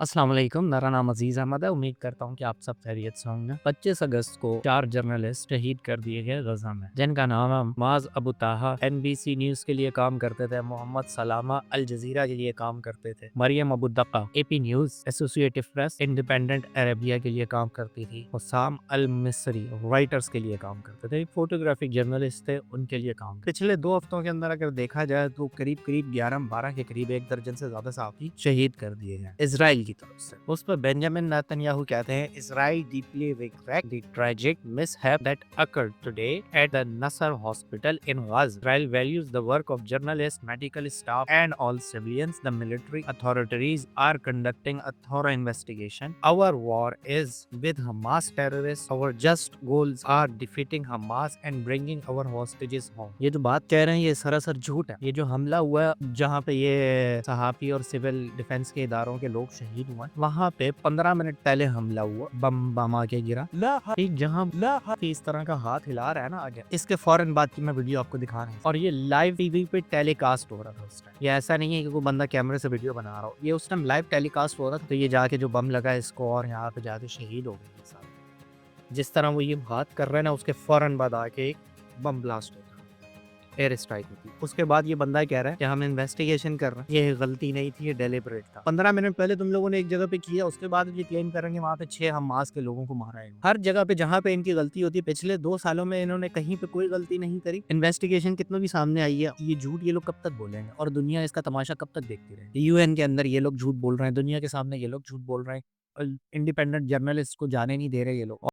अस्सलाम वालेकुम, मेरा नाम अजीज़ अहमद है। उम्मीद करता हूँ कि आप सब खैरियत से होंगे। 25 अगस्त को 4 जर्नलिस्ट शहीद कर दिए गए गजा में, जिनका नाम है माज अबू ताहा, एनबीसी न्यूज़ के लिए काम करते थे, मोहम्मद सलामा अल जजीरा के लिए काम करते थे, Mariam Abu Dakka AP News, Associated Press, Independent Arabia के लिए काम करती थी, हुसाम अल मिस्री राइटर्स के लिए काम करते थे, फोटोग्राफिक जर्नलिस्ट थे, उनके लिए काम। पिछले 2 हफ्तों के अंदर अगर देखा जाए तो करीब करीब 11-12 के करीब 1 दर्जन से ज्यादा सहाफ़ी शहीद कर दिए गए इजराइल की तरफ से। उस पर बेंजामिन नेतन्याहू कहते हैं, Israel deeply regret the tragic mishap that occurred today at the Nasser hospital in Gaza. Israel values the work of journalists, medical staff, and all civilians. The military authorities are conducting a thorough investigation. Our war is with Hamas terrorists. Our just goals are defeating Hamas and bringing our hostages home. ये जो बात कह रहे हैं ये सरासर झूठ है। ये जो हमला हुआ है जहाँ पे ये सहाफ़ी और सिविल डिफेंस के इदारों के लोग शहीद हुए, वहाँ पे 15 मिनट पहले हमला हुआ, बम आके गिरा। ठीक जहाँ इस तरह का हाथ हिला रहा है ना आगे, इसके फौरन बाद की मैं वीडियो आपको दिखा रहा हूँ, और ये लाइव टीवी पे टेलीकास्ट हो रहा था उस टाइम। ये ऐसा नहीं है कि कोई बंदा कैमरे से वीडियो बना रहा हो, ये उस टाइम लाइव टेलीकास्ट हो रहा था। तो ये जाके जो बम लगा इसको, और यहाँ पे जाके शहीद हो गए साहब। जिस तरह वो ये बात कर रहे हैं ना, उसके फौरन बाद आके एक बम ब्लास्ट होता है, एयर स्ट्राइक होती। उसके बाद ये बंदा कह रहा है कि हम इन्वेस्टिगेशन कर रहे हैं, ये गलती नहीं थी, ये डेलिबरेट था। 15 मिनट पहले तुम लोगों ने एक जगह पे किया, उसके बाद ये क्लेम करेंगे वहां पे 6 हमास के लोगों को मारा है। हर जगह पे जहां पे इनकी गलती होती है, पिछले 2 सालों में इन्होंने कहीं पे कोई गलती नहीं करी। इन्वेस्टिगेशन कितना भी सामने आई है, ये झूठ ये लोग कब तक बोलेंगे और दुनिया इसका तमाशा कब तक देखती रहेगी। यूएन के अंदर ये लोग झूठ बोल रहे हैं, दुनिया के सामने ये लोग झूठ बोल रहे हैं, इंडिपेंडेंट जर्नलिस्ट को जाने नहीं दे रहे ये लोग।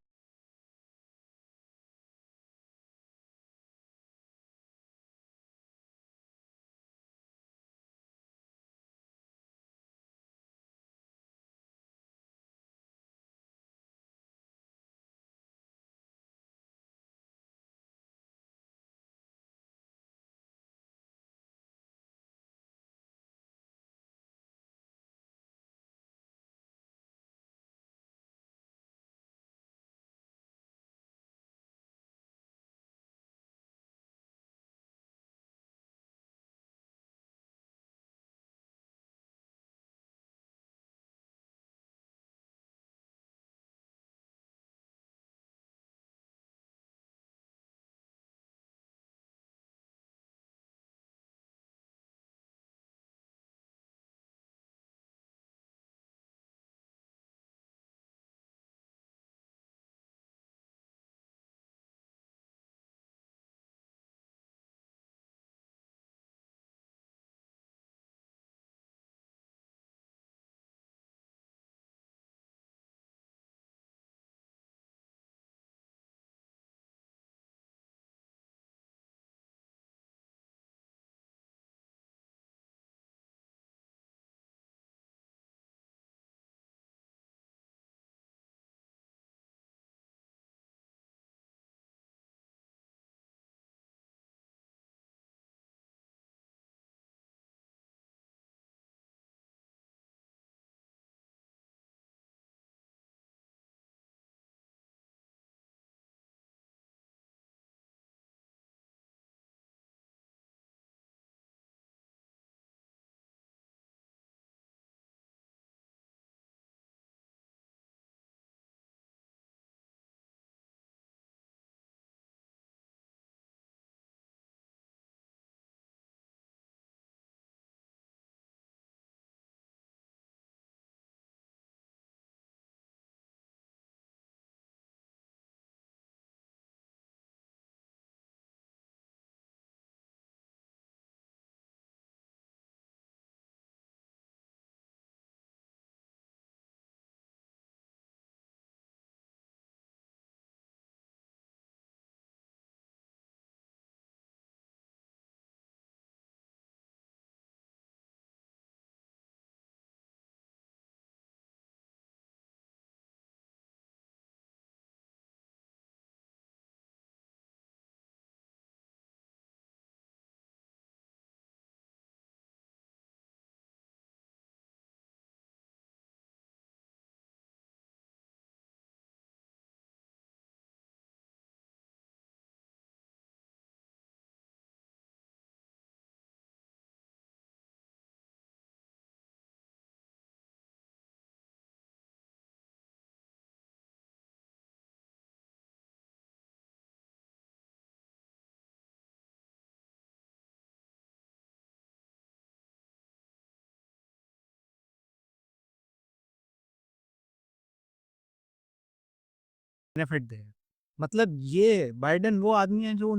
बेनिफिट देगा। मतलब ये बाइडेन वो आदमी है जो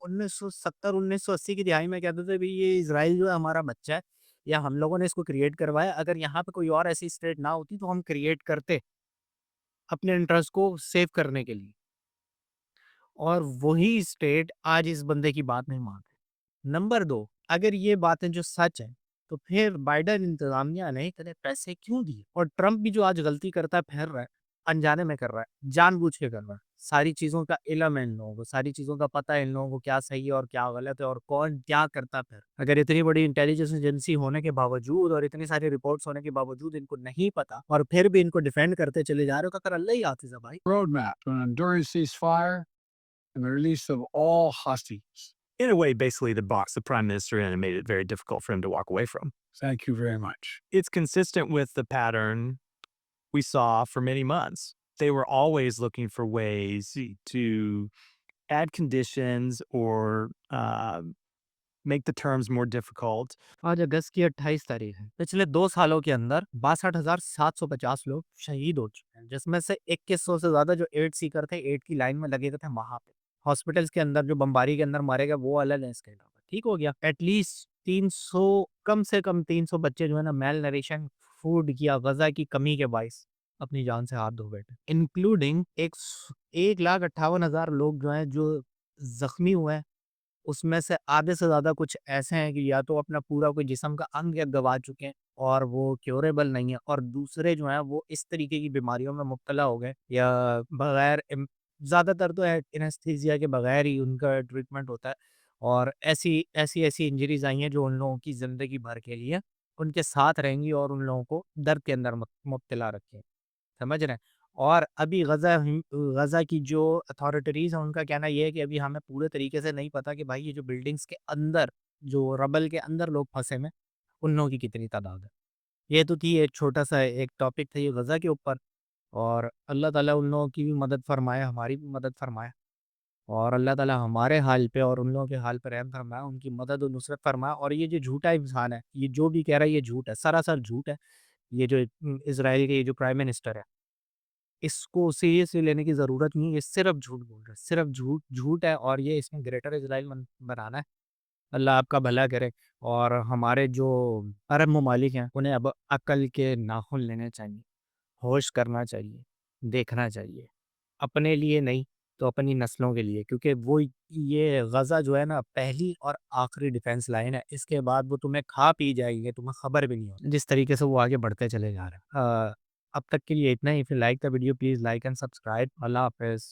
1970-1980 की दिहाई में कहते थे, भाई ये इज़राइल जो है हमारा बच्चा है, या हम लोगों ने इसको क्रिएट करवाया, अगर यहाँ पे कोई और ऐसी स्टेट ना होती तो हम क्रिएट करते, अपने इंटरेस्ट को सेव करने के लिए। और वही स्टेट आज इस बंदे की बात नहीं मान रही। नंबर 2, अगर ये बातें जो सच हैं, तो फिर बाइडेन इंतज़ामिया ने इतने पैसे क्यों दिए? और ट्रम्प भी जो आज गलती करता है, फिर रहा है, अनजाने में कर रहा है, जानबूझ के कर रहा है। सारी चीज़ों का इल्म है इन लोगों को, सारी चीज़ों का पता है इन लोगों को, क्या सही है और क्या गलत है और कौन क्या करता फिर। अगर इतनी बड़ी इंटेलिजेंस एजेंसी होने के बावजूद और इतनी सारी रिपोर्ट्स होने के बावजूद इनको नहीं पता और फिर भी इनको डिफेंड करते चले जा रहे हो, तो फिर अल्लाह ही हाफ़िज़ है भाई। roadmap to an enduring ceasefire and the release of all hostages. In a way, basically, the box the prime minister in and made it very difficult for him to walk away from. Thank you very much. It's consistent with the pattern we saw for many months. They were always looking for ways to add conditions or make the terms more difficult. आज अगस्त की 28 तारीख है। पिछले 2 सालों के अंदर 62,750 लोग शहीद हो चुके हैं, जिसमें से 2100 से ज़्यादा जो एड सीकर थे, एड की लाइन में लगे थे वहाँ पे। हॉस्पिटल्स के अंदर जो बमबारी के अंदर मारे गए वो अलग है इसके अलावा, ठीक हो गया। एटलीस्ट 300, कम से कम 300 बच्चे जो है ना मेल नरिशन फूड की या ग़ज़ा की कमी के बाइस अपनी जान से हाथ धो बैठे। इंक्लूडिंग 1,58,000 लोग जो हैं जो ज़ख्मी हुए हैं, उसमें से आधे से ज़्यादा कुछ ऐसे हैं कि या तो अपना पूरा कोई जिस्म का अंग या गँवा चुके हैं और वो क्योरेबल नहीं है, और दूसरे जो हैं वो इस तरीके की बीमारियों में मुब्तला हो गए या बगैर ज़्यादातर तो एनेस्थीसिया के बगैर ही उनका ट्रीटमेंट होता है, और ऐसी इंजरीज आई हैं जो उन लोगों की ज़िंदगी भर के लिए उनके साथ रहेंगी और उन लोगों को दर्द के अंदर मुब्तला रखें, समझ रहे हैं? और अभी ग़ज़ा की जो अथॉरिटीज़ हैं उनका कहना ये है कि अभी हमें पूरे तरीके से नहीं पता कि भाई ये जो बिल्डिंग्स के अंदर, जो रबल के अंदर लोग फँसे हुए हैं, उन लोगों की कितनी तादाद है। ये तो थी एक छोटा-सा एक टॉपिक था ये ग़ज़ा के ऊपर, और अल्लाह ताला उन लोगों की भी मदद फ़रमाए, हमारी भी मदद फ़रमाए, और अल्लाह ताला हमारे हाल पे और उन लोगों के हाल पे रहम फ़रमाए, उनकी मदद और नुसरत फ़रमाए। और ये जो झूठा इंसान है, ये जो भी कह रहा है ये झूठ है, सरासर झूठ है। ये जो इज़राइल के ये जो प्राइम मिनिस्टर है, इसको सीरियसली लेने की ज़रूरत नहीं है, ये सिर्फ़ झूठ बोल रहा है, सिर्फ़ झूठ है, और ये इसमें ग्रेटर इज़राइल बनाना है। अल्लाह आपका भला करे, और हमारे जो अरब ममालिक हैं, उन्हें अब अक्ल के नाख़ुन लेने चाहिए, होश करना चाहिए, देखना चाहिए। अपने लिए नहीं, तो अपनी नस्लों के लिए, क्योंकि वो ये ग़ज़ा जो है ना पहली और आखिरी डिफेंस लाइन है, इसके बाद वो तुम्हें खा पी जाएँगे, तुम्हें खबर भी नहीं होगी, जिस तरीके से वो आगे बढ़ते चले जा रहे हैं। अब तक के लिए इतना ही। If you like the video please like and subscribe. अल्लाह हाफ़िज़।